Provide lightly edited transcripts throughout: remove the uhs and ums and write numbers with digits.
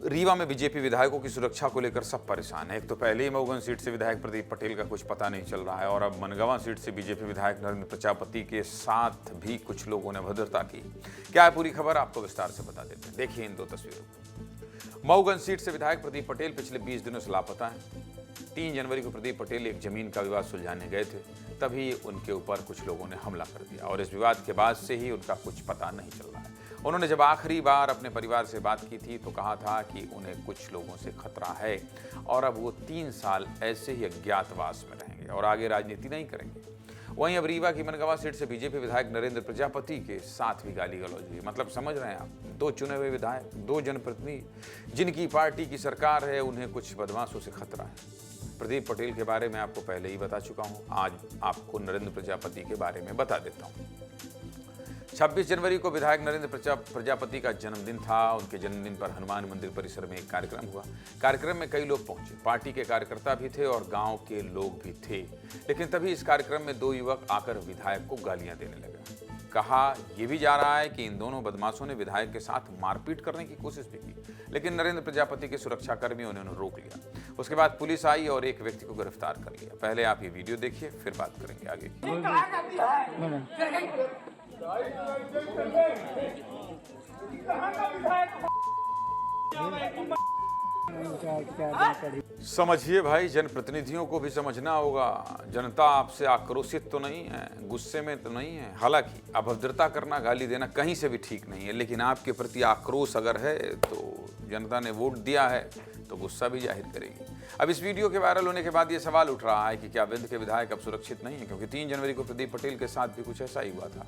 रीवा में बीजेपी विधायकों की सुरक्षा को लेकर सब परेशान है। एक तो पहले ही मऊगन सीट से विधायक प्रदीप पटेल का कुछ पता नहीं चल रहा है और अब मनगवा सीट से बीजेपी विधायक नरेंद्र प्रजापति के साथ भी कुछ लोगों ने अभद्रता की। क्या है पूरी खबर, आपको विस्तार से बता देते हैं। देखिए इन दो तस्वीरों को। मऊगन सीट से विधायक प्रदीप पटेल पिछले 20 दिनों से लापता हैं। 3 जनवरी को प्रदीप पटेल एक जमीन का विवाद सुलझाने गए थे, तभी उनके ऊपर कुछ लोगों ने हमला कर दिया और इस विवाद के बाद से ही उनका कुछ पता नहीं चल रहा है। उन्होंने जब आखिरी बार अपने परिवार से बात की थी तो कहा था कि उन्हें कुछ लोगों से खतरा है और अब वो 3 साल ऐसे ही अज्ञातवास में रहेंगे और आगे राजनीति नहीं करेंगे। वहीं अब रीवा की मनगवा सीट से बीजेपी विधायक नरेंद्र प्रजापति के साथ भी गाली गलौज हुई। मतलब समझ रहे हैं आप, 2 चुने हुए विधायक, 2 जनप्रतिनिधि जिनकी पार्टी की सरकार है, उन्हें कुछ बदमाशों से खतरा है। प्रदीप पटेल के बारे में आपको पहले ही बता चुका हूं, आज आपको नरेंद्र प्रजापति के बारे में बता देता हूं। 26 जनवरी को विधायक नरेंद्र प्रजापति का जन्मदिन था। उनके जन्मदिन पर हनुमान मंदिर परिसर में एक कार्यक्रम हुआ। कार्यक्रम में कई लोग पहुंचे, पार्टी के कार्यकर्ता भी थे और गांव के लोग भी थे। लेकिन तभी इस कार्यक्रम में 2 युवक आकर विधायक को गालियां देने लगे। कहा यह भी जा रहा है कि इन दोनों बदमाशों ने विधायक के साथ मारपीट करने की कोशिश भी की, लेकिन नरेंद्र प्रजापति के सुरक्षाकर्मियों ने उन्हें रोक लिया। उसके बाद पुलिस आई और एक व्यक्ति को गिरफ्तार कर लिया। पहले आप ये वीडियो देखिए, फिर बात करेंगे आगे। समझिए भाई, जनप्रतिनिधियों को भी समझना होगा। जनता आपसे आक्रोशित तो नहीं है, गुस्से में तो नहीं है। हालांकि अभद्रता करना, गाली देना कहीं से भी ठीक नहीं है, लेकिन आपके प्रति आक्रोश अगर है तो जनता ने वोट दिया है तो गुस्सा भी जाहिर करेगी। अब इस वीडियो के वायरल होने के बाद ये सवाल उठ रहा है कि क्या विंध्य के विधायक अब सुरक्षित नहीं है, क्योंकि 3 जनवरी को प्रदीप पटेल के साथ भी कुछ ऐसा ही हुआ था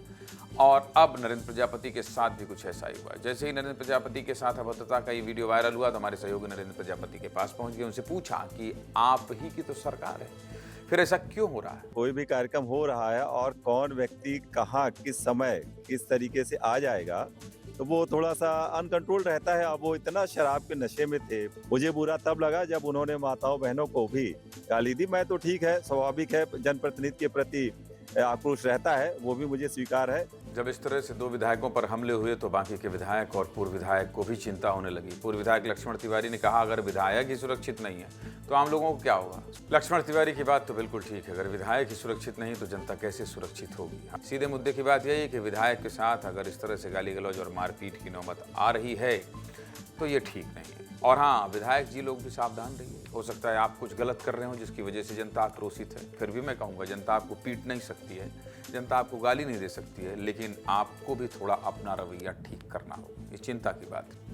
और अब नरेंद्र प्रजापति के साथ भी कुछ ऐसा ही हुआ। जैसे ही नरेंद्र प्रजापति के साथ अभद्रता का ये वीडियो वायरल हुआ तो हमारे सहयोगी नरेंद्र प्रजापति के पास पहुंच गए, उनसे पूछा कि आप ही की तो सरकार है, फिर ऐसा क्यों हो रहा है? कोई भी कार्यक्रम हो रहा है और कौन व्यक्ति कहाँ, किस समय, किस तरीके से आ जाएगा, तो वो थोड़ा सा अनकंट्रोल रहता है। अब वो इतना शराब के नशे में थे। मुझे बुरा तब लगा जब उन्होंने माताओं बहनों को भी गाली दी। मैं तो ठीक है, स्वाभाविक है, जनप्रतिनिधि के प्रति आक्रोश रहता है, वो भी मुझे स्वीकार है। जब इस तरह से 2 विधायकों पर हमले हुए तो बाकी के विधायक और पूर्व विधायक को भी चिंता होने लगी। पूर्व विधायक लक्ष्मण तिवारी ने कहा अगर विधायक ही सुरक्षित नहीं है तो आम लोगों को क्या होगा। लक्ष्मण तिवारी की बात तो बिल्कुल ठीक है, अगर विधायक ही सुरक्षित नहीं तो जनता कैसे सुरक्षित होगी। सीधे मुद्दे की बात यही है कि विधायक के साथ अगर इस तरह से गाली गलौज और मारपीट की नौबत आ रही है तो ये ठीक नहीं है। और हाँ, विधायक जी लोग भी सावधान रहिए। हो सकता है आप कुछ गलत कर रहे हो जिसकी वजह से जनता आक्रोशित है। फिर भी मैं कहूँगा, जनता आपको पीट नहीं सकती है, जनता आपको गाली नहीं दे सकती है, लेकिन आपको भी थोड़ा अपना रवैया ठीक करना होगा। ये चिंता की बात है।